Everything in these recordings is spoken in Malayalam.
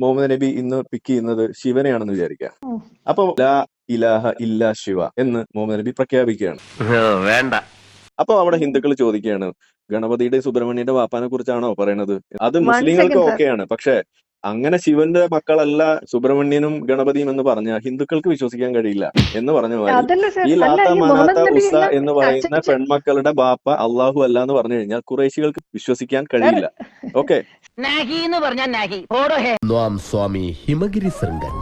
മുഹമ്മദ് നബി ഇന്ന് പിക്ക് ചെയ്യുന്നത് ശിവനെയാണെന്ന് വിചാരിക്കുക. അപ്പൊ ലാ ഇലാഹ ഇല്ലാ ശിവ എന്ന് മുഹമ്മദ് നബി പ്രഖ്യാപിക്കുകയാണ്. വേണ്ട. അപ്പൊ അവിടെ ഹിന്ദുക്കൾ ചോദിക്കുകയാണ്, ഗണപതിയുടെ സുബ്രഹ്മണ്യന്റെ വാപ്പാനെ കുറിച്ചാണോ പറയണത്? അത് മുസ്ലിങ്ങൾക്ക് ഓക്കെയാണ്. പക്ഷെ അങ്ങനെ ശിവന്റെ മക്കളല്ല സുബ്രഹ്മണ്യനും ഗണപതിയും എന്ന് പറഞ്ഞ ഹിന്ദുക്കൾക്ക് വിശ്വസിക്കാൻ കഴിയില്ല എന്ന് പറഞ്ഞ മാതിരി ഈ ലാത്ത മനാത്ത ഉസ എന്ന് പറയുന്ന പെൺമക്കളുടെ ബാപ്പ അള്ളാഹു അല്ല എന്ന് പറഞ്ഞു കഴിഞ്ഞാൽ ഖുറൈശികൾക്ക് വിശ്വസിക്കാൻ കഴിയില്ല. ഓക്കെ, സ്വാമി ഹിമഗിരി ശൃംഗൻ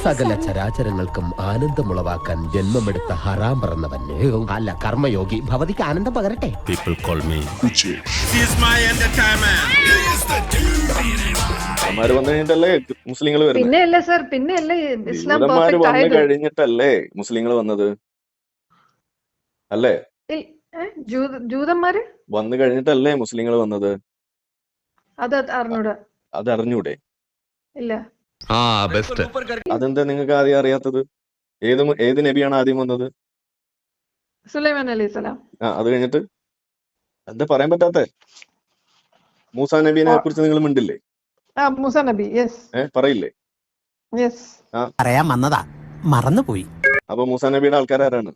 സകല ചരാചരങ്ങൾക്കും ആനന്ദമുളവാക്കാൻ ജന്മമെടുത്ത ഹറാം പറന്നവന് അല്ല കർമ്മയോഗി ഭവതിക്ക് ആനന്ദം പകരട്ടെ. പീപ്പിൾ കോൾ മീ അമാര് വന്നു കഴിഞ്ഞിട്ടല്ലേ മുസ്ലിങ്ങൾ വരുന്നത്? ജൂതന്മാര് വന്നു കഴിഞ്ഞിട്ടല്ലേ മുസ്ലിങ്ങൾ വന്നത്? അല്ലേ? ജൂതന്മാര് വന്നു കഴിഞ്ഞിട്ടല്ലേ മുസ്ലിങ്ങൾ വന്നത്? അത് അറിഞ്ഞൂടെ? ഇല്ല. അതെന്താ നിങ്ങൾക്ക് ആദ്യം അറിയാത്തത്? ഏത് നബിയാണ് ആദ്യം വന്നത്? സുലൈമാൻ അലൈഹിസ്സലാം. അത് കഴിഞ്ഞിട്ട് എന്താ പറയാൻ പറ്റാത്തെ? മൂസാ നബീനെ കുറിച്ച് നിങ്ങൾ മിണ്ടില്ലേ? മൂസാ നബി, പറയില്ലേ? പറയാൻ വന്നതാ, മറന്നുപോയി. അപ്പൊ മൂസാ നബിയുടെ ആൾക്കാരാരാണ്?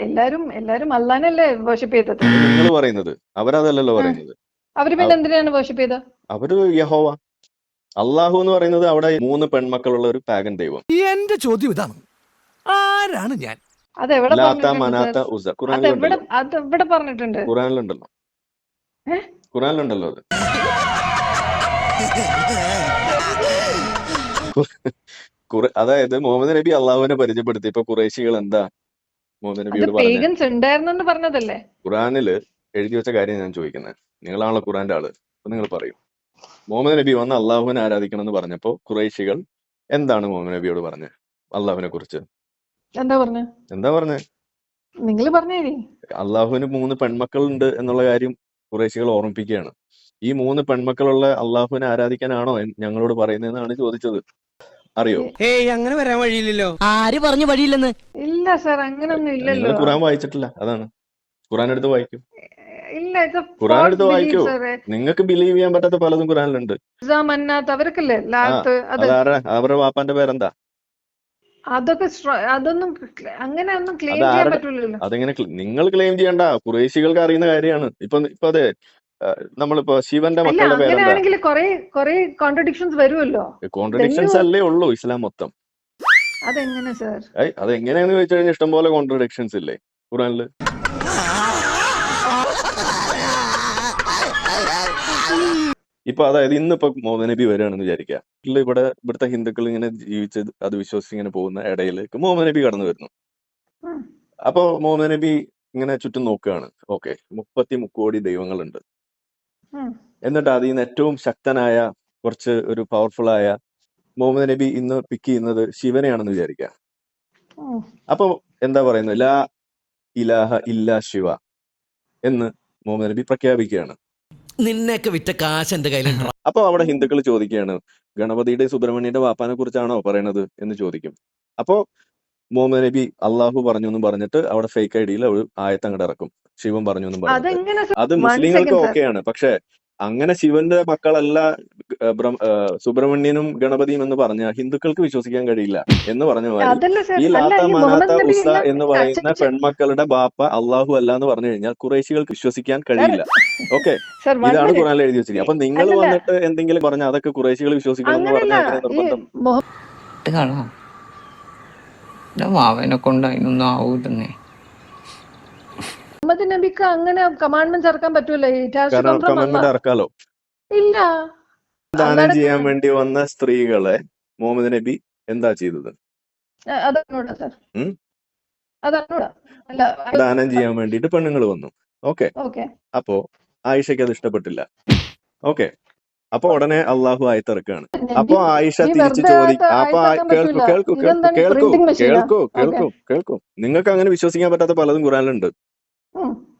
എല്ലാരും അല്ലാഹ്നല്ലേ വർഷിപ്പ് ചെയ്തത്. നിങ്ങൾ പറയുന്നത് അവരതല്ലല്ലോ പറയുന്നത്. അവര് പിന്നെ എന്തിനാണ് വർഷിപ്പ് ചെയ്തത്? അവര് യഹോവ. അള്ളാഹു എന്ന് പറയുന്നത് അവിടെ 3 പെൺമക്കളുള്ള ഒരു പാഗൻ ദൈവം. എന്റെ ചോദ്യം ഇതാണ്, ആരാണ് ഞാൻ? ലാത്ത മനാത്ത ഉസ പറഞ്ഞിട്ടുണ്ട്. ഖുറാനിലുണ്ടല്ലോ അത്. അതായത് മുഹമ്മദ് നബി അള്ളാഹുവിനെ പരിചയപ്പെടുത്തി. ഇപ്പൊ ഖുറൈശികൾ എന്താ മുഹമ്മദ് നബിയോട് പറഞ്ഞതല്ലേ? ഖുറാനില് എഴുതി വെച്ച കാര്യം ഞാൻ ചോദിക്കുന്നത്. നിങ്ങളാണല്ലോ ഖുറാന്റെ ആള്, അപ്പൊ നിങ്ങൾ പറയും. മുഹമ്മദ് നബി വന്ന് അള്ളാഹുവിനെ ആരാധിക്കണം എന്ന് പറഞ്ഞപ്പോ ഖുറൈശികൾ എന്താണ് മുഹമ്മദ് നബിയോട് പറഞ്ഞത്? അള്ളാഹുവിനെ കുറിച്ച് എന്താ പറഞ്ഞേ? നിങ്ങൾ പറഞ്ഞേ. അള്ളാഹുവിന് 3 പെൺമക്കളുണ്ട് എന്നുള്ള കാര്യം ഖുറൈശികൾ ഓർമ്മിപ്പിക്കുകയാണ്. ഈ 3 പെൺമക്കളുള്ള അള്ളാഹുവിനെ ആരാധിക്കാനാണോ ഞങ്ങളോട് പറയുന്നതെന്നാണ് ചോദിച്ചത്. അറിയോ? അങ്ങനെ വരാൻ വഴിയില്ലല്ലോ. ആര് പറഞ്ഞു വഴിയില്ലെന്ന്? ഇല്ല സർ, അങ്ങനൊന്നും ഇല്ലല്ലോ. നിങ്ങൾ ഖുറാൻ വായിച്ചിട്ടില്ല, അതാണ്. ഖുറാൻ എടുത്ത് വായിക്കും. ഖുറാൻ എടുത്ത് വായിക്കൂ. നിങ്ങൾക്ക് ബിലീവ് ചെയ്യാൻ പറ്റാത്ത പലതും ഖുറാനിലുണ്ട്. അവരുടെ വാപ്പാന്റെ പേരെന്താ? അതെങ്ങനെ നിങ്ങൾ ക്ലെയിം ചെയ്യണ്ട, ഖുറൈശികൾക്ക് അറിയുന്ന കാര്യമാണ്. ഇപ്പൊ അതെ, നമ്മളിപ്പോ ശിവന്റെ മക്കളുടെ പേരെന്താ? കോൺട്രഡിക്ഷൻസ് അല്ലേ ഉള്ളൂ ഇസ്ലാം മൊത്തം. അതെങ്ങനെയാന്ന് ചോദിച്ചു കഴിഞ്ഞാൽ ഇഷ്ടംപോലെ കോൺട്രഡിക്ഷൻസ് ഇല്ലേ ഖുറാനില്? ഇപ്പൊ അതായത് ഇന്നിപ്പോ മുഹമ്മദ് നബി വരികയാണെന്ന് വിചാരിക്കുക. ഇവിടുത്തെ ഹിന്ദുക്കൾ ഇങ്ങനെ ജീവിച്ച് അത് വിശ്വസിച്ച് ഇങ്ങനെ പോകുന്ന ഇടയിലേക്ക് മുഹമ്മദ് നബി കടന്നു വരുന്നു. അപ്പൊ മുഹമ്മദ് നബി ഇങ്ങനെ ചുറ്റും നോക്കുകയാണ്. ഓക്കെ, 30 കോടി ദൈവങ്ങളുണ്ട്. എന്നിട്ട് അതിൽ നിന്ന് ഏറ്റവും ശക്തനായ കുറച്ച് ഒരു പവർഫുൾ ആയ മുഹമ്മദ് നബി ഇന്ന് പിക്ക് ചെയ്യുന്നത് ശിവനെയാണെന്ന് വിചാരിക്കുക. അപ്പൊ എന്താ പറയുന്നത്? ലാ ഇലാഹ ഇല്ലാ ശിവ എന്ന് മുഹമ്മദ് നബി പ്രഖ്യാപിക്കുകയാണ്. നിന്നെയൊക്കെ വിറ്റ കാശ് എന്റെ കയ്യിലുണ്ടോ? അപ്പൊ അവിടെ ഹിന്ദുക്കൾ ചോദിക്കുകയാണ്, ഗണപതിയുടെ സുബ്രഹ്മണ്യന്റെ വാപ്പാനെ കുറിച്ചാണോ പറയണത് എന്ന് ചോദിക്കും. അപ്പോ മുഹമ്മദ് നബി അള്ളാഹു പറഞ്ഞു എന്നും പറഞ്ഞിട്ട് അവിടെ ഫേക്ക് ഐഡിയിൽ ഒരു ആയത്ത് അങ്ങോട്ട് ഇറക്കും, ശിവൻ പറഞ്ഞു എന്നും പറഞ്ഞിട്ട്. അത് മുസ്ലിങ്ങൾക്ക് ഓക്കെയാണ്. പക്ഷെ അങ്ങനെ ശിവന്റെ മക്കളല്ല സുബ്രഹ്മണ്യനും ഗണപതിയും എന്ന് പറഞ്ഞ ഹിന്ദുക്കൾക്ക് വിശ്വസിക്കാൻ കഴിയില്ല എന്ന് പറഞ്ഞ മാതിരി ഈ ലാത്ത മനാത്ത ഉസ എന്ന് പറയുന്ന പെൺമക്കളുടെ ബാപ്പ അള്ളാഹു അല്ല എന്ന് പറഞ്ഞു കഴിഞ്ഞാൽ ഖുറൈശികൾക്ക് വിശ്വസിക്കാൻ കഴിയില്ല. ഓക്കെ, ഇതാണ് ഖുറാനിൽ എഴുതി വെച്ചിരിക്കുന്നത്. അപ്പൊ നിങ്ങൾ വന്നിട്ട് എന്തെങ്കിലും പറഞ്ഞ അതൊക്കെ ഖുറൈശികൾ വിശ്വസിക്കണം എന്ന് പറഞ്ഞാൽ നിർബന്ധം? മാവനെ കൊണ്ട് അതിനൊന്നും ആവൂതന്നെ. മുഹമ്മദ് നബിക്ക് അങ്ങനെ കമാൻഡ്മെന്റ്സ് ഇറക്കാൻ പറ്റൂലേ? കമാൻഡ്മെന്റ് ഇറക്കാലോ? ഇല്ല. ദാനം ചെയ്യാൻ വേണ്ടി വന്ന സ്ത്രീകളെ മുഹമ്മദ് നബി എന്താ ചെയ്തത്? ദാനം ചെയ്യാൻ വേണ്ടിട്ട് പെണ്ണുങ്ങൾ വന്നു. ഓക്കെ, അപ്പോ ആയിഷയ്ക്ക് അത് ഇഷ്ടപ്പെട്ടില്ല. ഓക്കെ, അപ്പൊ ഉടനെ അള്ളാഹു ആയത്തിറക്കാണ്. അപ്പൊ ആയിഷ തിരിച്ചു ചോദിക്കും. അപ്പൊ കേൾക്കൂ, നിങ്ങൾക്ക് അങ്ങനെ വിശ്വസിക്കാൻ പറ്റാത്ത പലതും ഖുറാനിലുണ്ട്.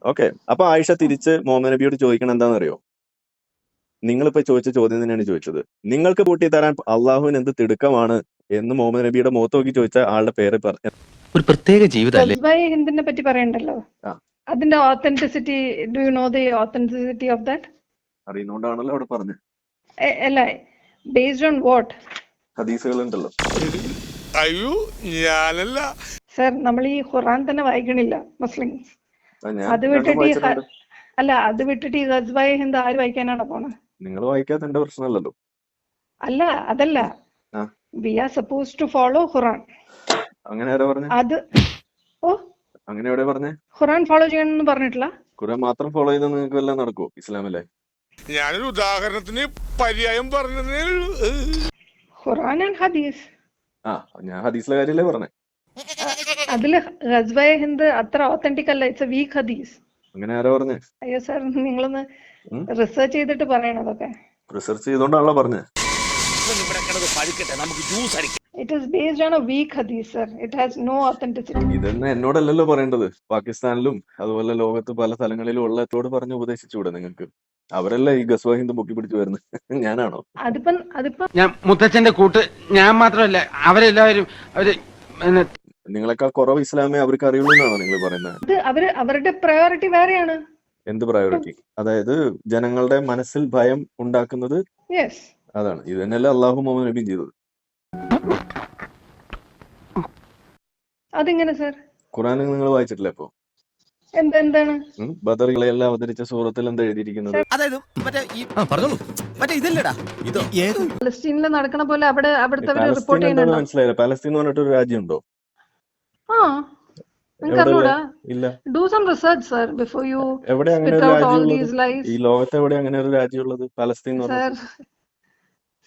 ഓക്കെ, അപ്പൊ ആയിഷ തിരിച്ച് മുഹമ്മദ് നബിയോട് ചോദിക്കണം എന്താണെന്നറിയോ? നിങ്ങളിപ്പോ ചോദിച്ച ചോദ്യം തന്നെയാണ് ചോദിച്ചത്. നിങ്ങൾക്ക് പൂട്ടി തരാൻ അള്ളാഹുവിന് എന്ത് തിടുക്കമാണ് എന്ന് മുഹമ്മദ് നബിയുടെ മുഖത്ത് നോക്കി ചോദിച്ച ആളുടെ പേര് ഒരു പ്രത്യേക ജീവിതം ഹിന്ദിനെ പറ്റി പറയണ്ടല്ലോ. അതിന്റെ authenticity, do you know the authenticity of that? അറിയുന്നോണ്ടാണല്ലോ അവിടെ പറഞ്ഞത്. അല്ല, ബേസ്ഡ് ഓൺ വാട്ട്? ഹദീസുകളുണ്ടല്ലോ. അയ്യോ ഞാനല്ല. സർ, നമ്മൾ ഈ ഖുറാൻ തന്നെ വായിക്കണില്ല മുസ്ലിംസ്. ഞാൻ അത് രണ്ടും വിട്ടിട്ട് ഈ വായിച്ചിട്ടുണ്ട്. അത് വിട്ടിട്ട് ഈ ഗസ്വായ ഹിന്ദ് ആര് വായിക്കാനാണ് പോണത്? നിങ്ങൾ വായിക്കാത്ത എന്റെ പ്രശ്നമല്ലല്ലോ. അല്ല, അതല്ല, ആ. We are suppose to follow Quran. അങ്ങനെ ആരാ പറഞ്ഞേ? അത് ഓ അങ്ങനെ എവിടെ പറഞ്ഞേ? ഖുറാൻ ഫോളോ ചെയ്യണമെന്ന് പറഞ്ഞിട്ടില്ല. ഖുറാൻ മാത്രം ഫോളോ ചെയ്താൽ നിങ്ങൾക്ക് വല്ലതും നടക്കുമോ ഇസ്ലാമിലെ? ഞാനൊരു ഉദാഹരണത്തിന് പര്യായം പറഞ്ഞതേ ഉള്ളൂ. ഖുറാൻ ആൻഡ് ഹദീസ്. ആ, ഞാൻ ഹദീസിലെ കാര്യമല്ലേ പറഞ്ഞേ. അതില് ഗസ്വായ ഹിന്ദ് അത്ര ഓത്തന്റിക് അല്ല, ഇറ്റ്സ് എ വീക്ക് ഹദീസ്. അങ്ങനെ ആരാ പറഞ്ഞേ? അയ്യോ സർ, നിങ്ങളൊന്ന് ഉം? റിസർച്ച് ചെയ്തിട്ട് പറയണം അതൊക്കെ. റിസർച്ച് ചെയ്തോണ്ടാണല്ലോ പറഞ്ഞേ. It is based on a weak hadith, sir. It has no authenticity. ഇതെന്ന് എന്നോടല്ലല്ലോ പറയേണ്ടത്. പാകിസ്ഥാനിലും അതുപോലെ ലോകത്ത് പല സ്ഥലങ്ങളിലും ഉള്ളതോട് പറഞ്ഞ് ഉപദേശിച്ചുകൂടെ നിങ്ങൾക്ക്? അവരല്ലേ ഈ ഗസ്വാ ഹിന്ദ് പൊക്കി പിടിച്ചു വരുന്നത്, ഞാനാണോ? അതിപ്പം ഞാൻ മുത്തച്ഛന്റെ കൂട്ട് ഞാൻ മാത്രമല്ല അവരെല്ലാവരും അവര് നിങ്ങളെക്കാൾ കുറവ് ഇസ്ലാമേ അവർക്ക് അറിയുള്ളൂ എന്നാണോ നിങ്ങൾ പറയുന്നത്? അവരുടെ പ്രയോറിറ്റി വേറെയാണ്. എന്ത് പ്രയോറിറ്റി? അതായത് ജനങ്ങളുടെ മനസ്സിൽ ഭയം ഉണ്ടാക്കുന്നത്. യെസ്, അതാണ്. ഇത് തന്നെയല്ലേ അള്ളാഹു മുഹമ്മദ് നബിയും ചെയ്തത്. അതെങ്ങനെ സർ? ഖുറാൻ നിങ്ങൾ വായിച്ചിട്ടില്ല? അപ്പോ എന്താണ് ബദറുകളെല്ലാം അവതരിച്ച സൂറത്തിൽ എന്താ എഴുതിയിരിക്കുന്നത്? അതായത് മറ്റേ ഈ പറഞ്ഞോളൂ, മറ്റേ ഇതല്ലേടാ ഇതോ ഏത് പലസ്തീനിൽ നടക്കണ പോലെ അവിടുത്തെ റിപ്പോർട്ട് പാലസ്തീൻ എന്താന്ന് ചെയ്യുന്നുണ്ടോ? മനസ്സിലായില്ല. പാലസ്തീൻ എന്ന് പറഞ്ഞിട്ടൊരു രാജ്യമുണ്ടോ? ആ, നിങ്ങൾക്ക് അറിഞ്ഞൂടാ? ഇല്ല. Do some research sir before you എവിടെ അങ്ങനെ സ്പിറ്റ് ഒരു ഔട്ട് ഓൾ രാജ്യമുള്ളത്? These lies. ഈ ലോകത്ത് എവിടെ അങ്ങനെ ഒരു രാജ്യമുള്ളത്? പാലസ്തീൻ എന്ന് സർ, പറഞ്ഞത്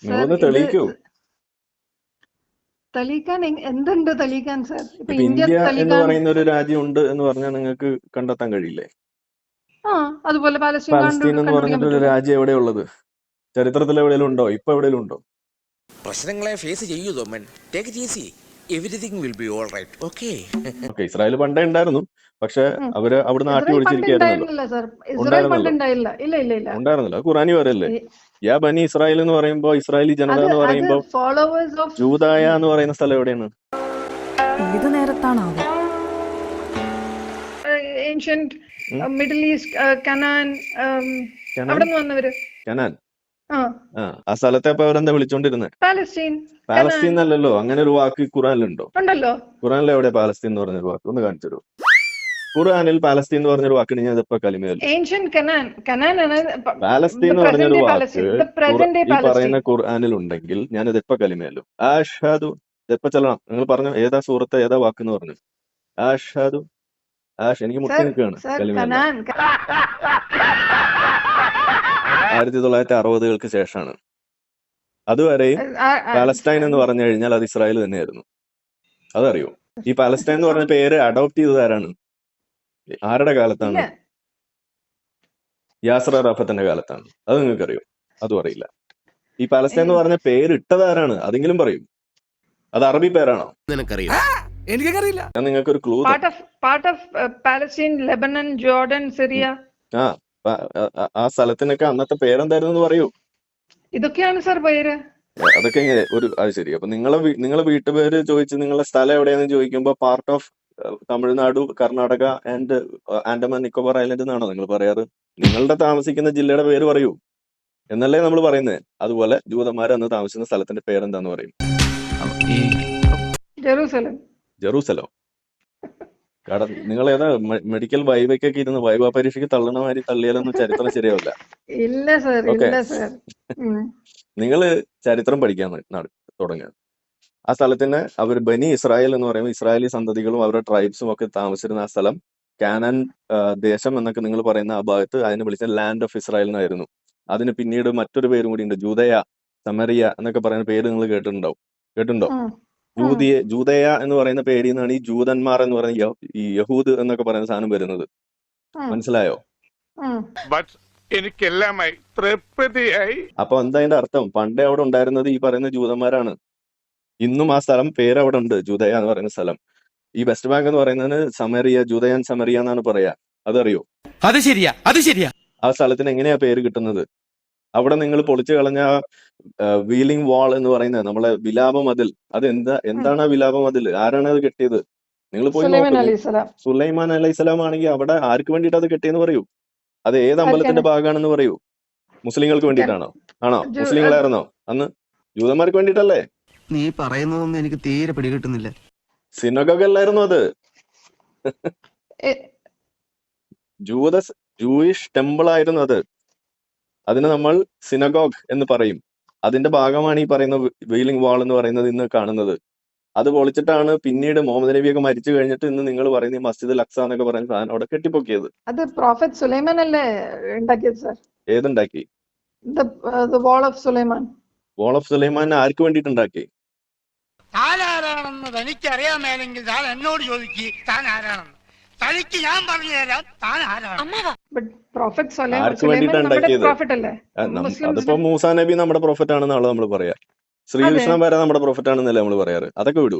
നിങ്ങളൊന്ന് തെളിയിക്കൂ. തെളിയിക്കാൻ എന്തുണ്ട് തെളിയിക്കാൻ സർ? ഇപ്പൊ ഇപ്പൊ ഇന്ത്യ ഇന്ത്യ എന്ന് തെളിയിക്കാൻ. പറയുന്ന ഒരു രാജ്യം ഉണ്ട് എന്ന് പറഞ്ഞാൽ നിങ്ങൾക്ക് കണ്ടെത്താൻ കഴിയില്ലേ? ആ, അതുപോലെ പാലസ്തീൻ പാലസ്തീൻ എന്ന് കണ്ടുപിടിക്കാൻ പറഞ്ഞിട്ടൊരു പറ്റും. രാജ്യം എവിടെയുള്ളത്? ചരിത്രത്തിൽ എവിടെയെങ്കിലും ഉണ്ടോ? ഇപ്പൊ എവിടെയെങ്കിലും ഉണ്ടോ? പ്രശ്നങ്ങളെ ഫേസ് ചെയ്യൂ Thoman. Take it easy. Everything will be all right. Okay. Okay, Israel പണ്ടേ ഉണ്ടായിരുന്നു. പക്ഷെ അവര് അവിടെ നാട്ടി ഇസ്രായേൽ പണ്ട് ഒളിച്ചിരിക്കുകയായിരുന്നല്ലോ. ഉണ്ടായിരുന്നില്ല സർ. ഇസ്രായേൽ പണ്ട് ഉണ്ടായില്ല. ഇല്ല. ഉണ്ടായിരുന്നില്ല. ഖുറാനി വരല്ലേ? ഈ- യാ ബനി ഇസ്രായേൽ എന്ന് പറയുമ്പോ, ഇസ്രായേലി ജനത എന്ന് പറയുമ്പോ, ഫോളോവേഴ്സ് ഓഫ് ജൂദായ എന്ന് പറയുന്ന സ്ഥലം എവിടെയാണ്? ഏത് നേരത്താണാവോ ancient Middle East, Canaan, Canaan? അവിടെ നിന്ന് വന്നവര്. കനാൻ. ആ, ആ സ്ഥലത്തെ അപ്പൊ അവരെന്താ വിളിച്ചോണ്ടിരുന്നത്? പാലസ്തീൻ. പാലസ്തീൻ അല്ലല്ലോ. അങ്ങനെ ഒരു വാക്ക് ഖുറാനിലുണ്ടോ? ഉണ്ടല്ലോ. ഖുറാനിൽ എവിടെ പാലസ്തീൻ എന്ന് പറഞ്ഞൊരു വാക്ക്? ഒന്ന് കാണിച്ചു തരൂ. ഖുറാനിൽ പാലസ്തീൻ എന്ന് പറഞ്ഞൊരു വാക്കിന് ഞാൻ ഇപ്പൊ കലിമയല്ലോ. ഏൻഷ്യന്റ് കനാൻ ആണ് പാലസ്തീൻ എന്ന് പറഞ്ഞൊരു വാക്ക് പ്രസന്റ് ഡേ ഈ പറയുന്ന പാലസ്തീൻ. ഖുർആനിൽ ഉണ്ടെങ്കിൽ ഞാൻ ഇതിപ്പോ കലിമയല്ലോ. ആഷാദു. ഇതെപ്പോ ചെല്ലണം. നിങ്ങൾ പറഞ്ഞു ഏതാ സൂറത്ത് ഏതാ വാക്ക് എന്ന് പറഞ്ഞു. ആഷാദു. എനിക്ക് മുട്ടി നിൽക്കുകയാണ് കലിമയല്ല. കനാൻ 1960-കൾക്ക് ശേഷമാണ്. അതുവരെയും പാലസ്റ്റൈൻ എന്ന് പറഞ്ഞു കഴിഞ്ഞാൽ അത് ഇസ്രായേൽ തന്നെയായിരുന്നു. അതറിയോ? ഈ പാലസ്റ്റൈൻ എന്ന് പറഞ്ഞ പേര് അഡോപ്റ്റ് ചെയ്തത് ആരാണ്? ആരുടെ കാലത്താണ്? യാസർ അറാഫത്തിന്റെ കാലത്താണ്. അത് നിങ്ങൾക്കറിയോ? അതും അറിയില്ല. ഈ പാലസ്റ്റൈൻ എന്ന് പറഞ്ഞ പേര് ഇട്ടത് ആരാണ്? അതെങ്കിലും പറയും. അത് അറബി പേരാണോ? നിനക്കറിയോ? എനിക്കറിയില്ല. ഞാൻ നിങ്ങൾക്ക് ഒരു clue. Part of Palestine, Lebanon, Jordan, Syria. ആ സ്ഥലത്തിനൊക്കെ അന്നത്തെ പേരെന്തായിരുന്നു എന്ന് പറയൂ. ഇതൊക്കെയാണ് സർ പേര്. അതൊക്കെ എങ്ങനെ അത് ശരി. അപ്പൊ നിങ്ങളെ വീട്ടുപേര് ചോദിച്ച് നിങ്ങളെ സ്ഥലം എവിടെയാണെന്ന് ചോദിക്കുമ്പോ part of Tamil Nadu, Karnataka and Andaman Nicobar island എന്നാണോ നിങ്ങൾ പറയാറ്? നിങ്ങളുടെ താമസിക്കുന്ന ജില്ലയുടെ പേര് പറയൂ എന്നല്ലേ നമ്മൾ പറയുന്നത്. അതുപോലെ ജൂതന്മാർ അന്ന് താമസിക്കുന്ന സ്ഥലത്തിന്റെ പേരെന്താന്ന് പറയും? ജെറൂസലം. കാരണം നിങ്ങൾ ഏതാ മെഡിക്കൽ വൈവയ്ക്കൊക്കെ ഇരുന്ന് വൈവ പരീക്ഷയ്ക്ക് തള്ളണ മാതിരി തള്ളിയാലൊന്നും ചരിത്രം ശരിയാവില്ല. ഇല്ല സർ, ഇല്ല സർ. നിങ്ങള് ചരിത്രം പഠിക്കാൻ തുടങ്ങുക. ആ സ്ഥലത്തിന് അവർ ബനി ഇസ്രായേൽ എന്ന് പറയുമ്പോൾ ഇസ്രായേലി സന്തതികളും അവരുടെ ട്രൈബ്സും ഒക്കെ താമസിച്ചിരുന്ന ആ സ്ഥലം കാനാൻ ദേശം എന്നൊക്കെ നിങ്ങൾ പറയുന്ന ആ ഭാഗത്ത് അതിനെ വിളിച്ച ലാൻഡ് ഓഫ് ഇസ്രായേൽ എന്നായിരുന്നു. അതിന് പിന്നീട് മറ്റൊരു പേരും കൂടി ഉണ്ട്, ജൂദയ, സമരിയ എന്നൊക്കെ പറയുന്ന പേര് നിങ്ങൾ കേട്ടിട്ടുണ്ടോ? ജൂദയ എന്ന് പറയുന്ന പേരിൽ നിന്നാണ് ഈ ജൂതന്മാർ എന്ന് പറയുന്ന ഈ യഹൂദ് എന്നൊക്കെ പറയുന്ന സാധനം വരുന്നത്. മനസ്സിലായോ? എനിക്കെല്ലാമായി തൃപ്തിയായി. അപ്പൊ എന്താ അതിന്റെ അർത്ഥം? പണ്ടേ അവിടെ ഉണ്ടായിരുന്നത് ഈ പറയുന്ന ജൂതന്മാരാണ്. ഇന്നും ആ സ്ഥലം പേര് അവിടെ ഉണ്ട്, ജൂദയ എന്ന് പറയുന്ന സ്ഥലം. ഈ വെസ്റ്റ് ബാങ്ക് എന്ന് പറയുന്നതിന് സമരിയ, ജൂദയൻ സമരിയ എന്നാണ് പറയാ. അതറിയോ? അത് ശരിയാ. ആ സ്ഥലത്തിന് എങ്ങനെയാ പേര് കിട്ടുന്നത്? അവിടെ നിങ്ങൾ പൊളിച്ചു കളഞ്ഞ വീലിംഗ് വാൾ എന്ന് പറയുന്നത് നമ്മളെ വിലാപ മതിൽ. അത് എന്താണ് ആ വിലാപ മതിൽ? ആരാണ് അത് കെട്ടിയത്? നിങ്ങൾ പോയി നോക്കൂ. സുലൈമാൻ അലൈഹിസ്സലാം ആണെങ്കിൽ അവിടെ ആർക്ക് വേണ്ടിയിട്ട് അത് കെട്ടിയെന്ന് പറയൂ? അത് ഏത് അമ്പലത്തിന്റെ ഭാഗമാണെന്ന് പറയൂ? മുസ്ലിങ്ങൾക്ക് വേണ്ടിയിട്ടാണോ? ആണോ? മുസ്ലിങ്ങളായിരുന്നോ അന്ന്? ജൂതന്മാർക്ക് വേണ്ടിയിട്ടല്ലേ? നീ പറയുന്നതൊന്നും എനിക്ക് തീരെ പിടികിട്ടുന്നില്ല. സിനഗോഗ് അല്ലായിരുന്നു അത്. ജൂയിഷ് ടെമ്പിൾ ആയിരുന്നു അത്. അതിന് നമ്മൾ സിനഗോഗ് എന്ന് പറയും. അതിന്റെ ഭാഗമാണ് ഈ പറയുന്ന വെയിലിംഗ് വാൾ എന്ന് പറയുന്നത് ഇന്ന് കാണുന്നത്. അത് പൊളിച്ചിട്ടാണ് പിന്നീട് മുഹമ്മദ് നബിയൊക്കെ മരിച്ചു കഴിഞ്ഞിട്ട് ഇന്ന് നിങ്ങൾ പറയുന്ന ഈ മസ്ജിദ് അൽ അക്സ എന്നൊക്കെ പറയുന്ന സാധനം അവിടെ കെട്ടിപ്പൊക്കിയത്. അത് പ്രോഫറ്റ് സുലൈമാൻ അല്ലേ ഉണ്ടാക്കിയത് സർ? ഏതുണ്ടാക്കി? Wall of Sulaiman. Wall of Sulaiman ആർക്ക് വേണ്ടിയിട്ട് ഉണ്ടാക്കി? താനാരാണെന്ന് തനിക്കറിയാമേലെങ്കിൽ താൻ എന്നോട് ചോദിക്ക് താൻ ആരാണെന്ന്. തനിക്ക് ഞാൻ പറഞ്ഞു തരാം താൻ ആരാണ്. ബട്ട് പ്രോഫറ്റ് ആർക്ക് സുലൈമാൻ വേണ്ടിയിട്ടാണ് നമ്മുടെ ഉണ്ടാക്കിയത്? പ്രോഫറ്റ് അല്ലേ? അതിപ്പോ മൂസാ നബി നമ്മുടെ പ്രോഫറ്റ് ആണെന്നാണല്ലോ നമ്മൾ പറയാ. ശ്രീകൃഷ്ണൻ വരെ നമ്മുടെ പ്രോഫറ്റ് ആണെന്നല്ലേ നമ്മൾ പറയാറ്. അതൊക്കെ വിടൂ.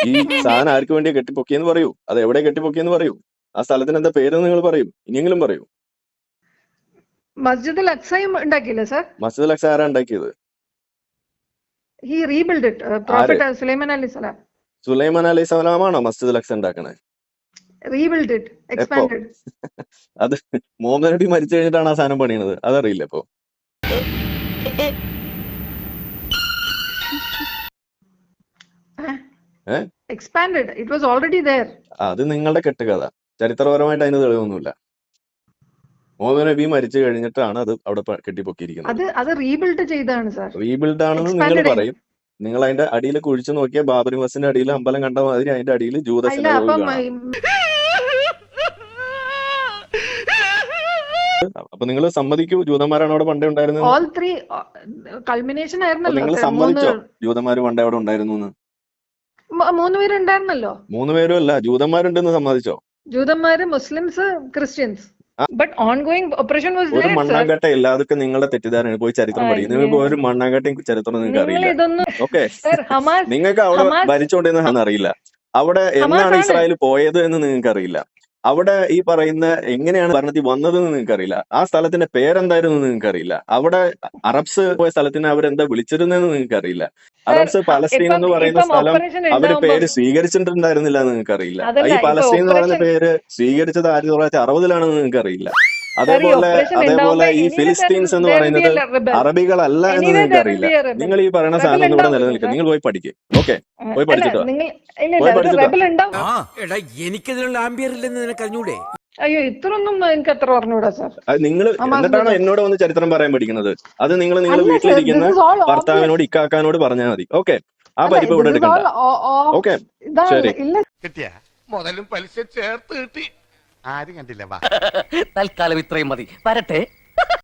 ഈ സാധനം ആർക്ക് വേണ്ടിയാ കെട്ടിപ്പൊക്കിയെന്ന് പറയൂ. അത് എവിടെ കെട്ടിപ്പൊക്കിയെന്ന് പറയൂ. ആ സ്ഥലത്തിന് എന്താ പേരെന്ന് നിങ്ങൾ പറയും. ഇനിയെങ്കിലും പറയൂ. മസ്ജിദ് അൽ അക്സയും ഉണ്ടാക്കിയില്ലേ സർ? മസ്ജിദ് അൽ അക്സ ആരാ ഉണ്ടാക്കിയത്? He rebuild it. Prophet Sulaiman അലൈഹിസ്സലാം. സുലൈമാൻ അലൈഹി സ്വലാമാണോ മസ്ജിദ് അൽ അക്സ ഉണ്ടാക്കണേ? Rebuild it, expanded. അത് മുഹമ്മദ് നബി മരിച്ചു കഴിഞ്ഞിട്ടാണ് ആ സാധനം പണിയണത്. അതറിയില്ല ഇപ്പൊ. Expanded. It was already there. അത് നിങ്ങളുടെ കെട്ടുകഥ. ചരിത്രപരമായിട്ട് അതിന് തെളിവൊന്നുമില്ല. മുഹമ്മദ് നബി മരിച്ചു കഴിഞ്ഞിട്ടാണ് അത് അവിടെ കെട്ടിപ്പൊക്കിയിരിക്കുന്നത്. അത് റീബിൽഡ് ചെയ്താണ് സർ. റീബിൽഡ് ആണെന്ന് നിങ്ങൾ പറയും. നിങ്ങൾ അതിന്റെ അടിയിൽ കുഴിച്ചു നോക്കിയാൽ ബാബരി മസ്ജിദിന്റെ അടിയിൽ അമ്പലം കണ്ട മാതിരി അതിന്റെ അടിയിൽ ജൂത സിനഗോഗ് കാണാം. അപ്പൊ നിങ്ങൾ സമ്മതിക്കൂ ജൂതന്മാരാണ് അവിടെ പണ്ടേ ഉണ്ടായിരുന്നത്? ഓൾ ത്രീ കൾമിനേഷൻ ആയിരുന്നല്ലോ. നിങ്ങൾ സമ്മതിച്ചോ ജൂതന്മാര് പണ്ടേ അവിടെ ഉണ്ടായിരുന്നു? 3 പേരുണ്ടായിരുന്നല്ലോ. 3 പേരും അല്ല, ജൂതന്മാരുണ്ടെന്ന് സമ്മതിച്ചോ? ജൂതന്മാര്, Muslims, Christians. But ongoing operation was ഒരു മണ്ണാങ്കട്ട ഇല്ല. അതൊക്കെ നിങ്ങളുടെ തെറ്റിദ്ധാരണ. പോയി ചരിത്രം പഠിക്കും. നിങ്ങൾക്ക് ഒരു മണ്ണാങ്കട്ടയും ചരിത്രം നിങ്ങൾക്ക് അറിയില്ല. ഓക്കെ, നിങ്ങൾക്ക് അവിടെ ഭരിച്ചോണ്ടിരുന്ന അറിയില്ല. അവിടെ എന്നാണ് ഇസ്രായേൽ പോയത് എന്ന് നിങ്ങൾക്ക് അറിയില്ല. അവിടെ ഈ പറയുന്ന എങ്ങനെയാണ് ഭരണത്തിൽ വന്നതെന്ന് നിങ്ങൾക്ക് അറിയില്ല. ആ സ്ഥലത്തിന്റെ പേരെന്തായിരുന്നു നിങ്ങൾക്ക് അറിയില്ല. അവിടെ അറബ്സ് പോയ സ്ഥലത്തിന് അവരെന്താ വിളിച്ചിരുന്നതെന്ന് നിങ്ങൾക്ക് അറിയില്ല. അറബ്സ് പലസ്തീൻ എന്ന് പറയുന്ന സ്ഥലം അവര് പേര് സ്വീകരിച്ചിട്ടുണ്ടായിരുന്നില്ല എന്ന് നിങ്ങൾക്ക് അറിയില്ല. ഈ പലസ്തീൻ എന്ന് പറയുന്ന പേര് സ്വീകരിച്ചത് 1960-ലാണെന്ന് നിങ്ങൾക്ക് അറിയില്ല. അതേപോലെ ഈ ഫിലിസ്തീൻസ് എന്ന് പറയുന്നത് അറബികളല്ല എന്ന് നിങ്ങൾക്ക് അറിയില്ല. നിങ്ങൾ ഈ പറയുന്ന സാധനം ഒന്നും ഇവിടെ നിലനിൽക്കുക. നിങ്ങൾ പോയി പഠിക്കും. ഓക്കെ, പോയി പഠിച്ചിട്ടോ. പോയി പഠിച്ചിട്ടോ. എനിക്കതിനുള്ള ആംബിയർ ഇല്ലെന്ന് നിനക്ക് അറിഞ്ഞൂടെ? അയ്യോ, ഇത്രയൊന്നും എനിക്ക് അത്ര പറഞ്ഞൂടാ സാർ. നിങ്ങൾ എന്നിട്ടാണോ എന്നോട് വന്ന് ചരിത്രം പറയാൻ പഠിക്കുന്നത്? അത് നിങ്ങൾ വീട്ടിലിരിക്കുന്ന ഭർത്താവിനോട് ഇക്കാക്കാനോട് പറഞ്ഞാൽ മതി. ഓക്കെ, ആ പരിപ്പ് ഇവിടെ എടുക്കണ്ട. ഓക്കെ, ശരി. കിട്ടിയ മുതലും പലിശ ചേർത്ത് കിട്ടി. ആരും കണ്ടില്ല. തൽക്കാലം ഇത്രയും മതി. വരട്ടെ.